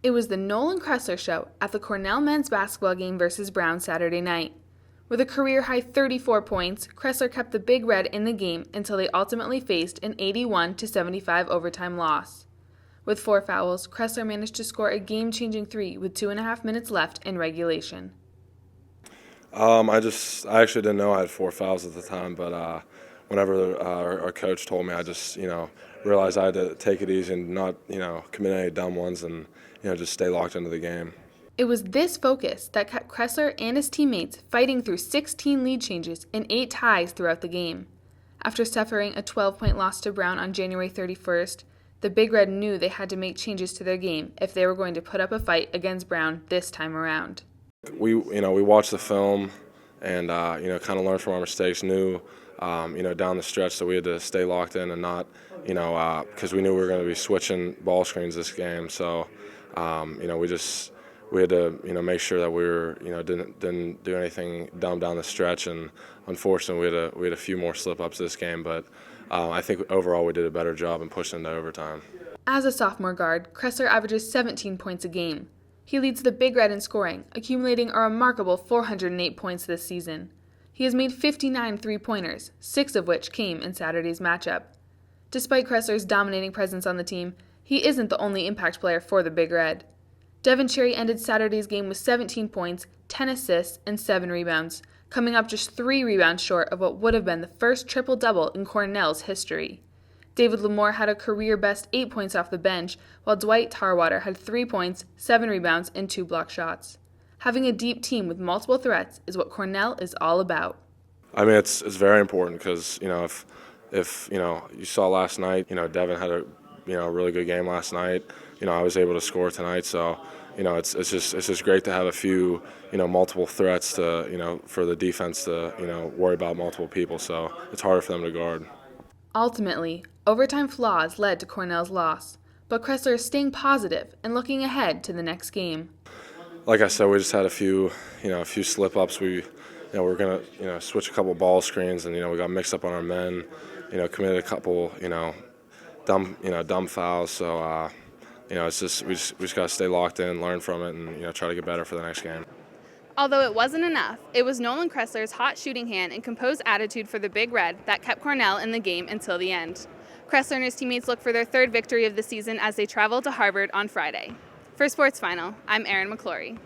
It was the Nolan Cressler show at the Cornell men's basketball game versus Brown Saturday night. With a career-high 34 points, Cressler kept the Big Red in the game until they ultimately faced an 81-75 overtime loss. With 4 fouls, Cressler managed to score a game-changing 3 with 2.5 minutes left in regulation. I actually didn't know I had 4 fouls at the time, but whenever our coach told me, I just realized I had to take it easy and not commit any dumb ones and just stay locked into the game. It was this focus that kept Cressler and his teammates fighting through 16 lead changes and 8 ties throughout the game. After suffering a 12-point loss to Brown on January 31st, the Big Red knew they had to make changes to their game if they were going to put up a fight against Brown this time around. We watched the film and kind of learned from our mistakes. Knew down the stretch that we had to stay locked in and not because we knew we were going to be switching ball screens this game. So we had to make sure that we were didn't do anything dumb down the stretch. And unfortunately, we had a few more slip ups this game, but I think overall we did a better job in pushing into overtime. As a sophomore guard, Cressler averages 17 points a game. He leads the Big Red in scoring, accumulating a remarkable 408 points this season. He has made 59 three-pointers, 6 of which came in Saturday's matchup. Despite Cressler's dominating presence on the team, he isn't the only impact player for the Big Red. Devin Cherry ended Saturday's game with 17 points, 10 assists, and 7 rebounds, coming up just 3 rebounds short of what would have been the first triple-double in Cornell's history. David Lamore had a career-best 8 points off the bench, while Dwight Tarwater had 3 points, 7 rebounds, and 2 block shots. Having a deep team with multiple threats is what Cornell is all about. I mean, it's very important because if you saw last night, Devin had a really good game last night. I was able to score tonight, so it's just great to have a few multiple threats to for the defense to worry about multiple people. So it's harder for them to guard. Ultimately, overtime flaws led to Cornell's loss, but Cressler is staying positive and looking ahead to the next game. Like I said, we just had a few slip-ups. We we're gonna switch a couple ball screens, and we got mixed up on our men. Committed a couple dumb fouls. So it's just we just gotta stay locked in, learn from it, and try to get better for the next game. Although it wasn't enough, it was Nolan Cressler's hot shooting hand and composed attitude for the Big Red that kept Cornell in the game until the end. Cressler and his teammates look for their 3rd victory of the season as they travel to Harvard on Friday. For Sports Final, I'm Erin McClory.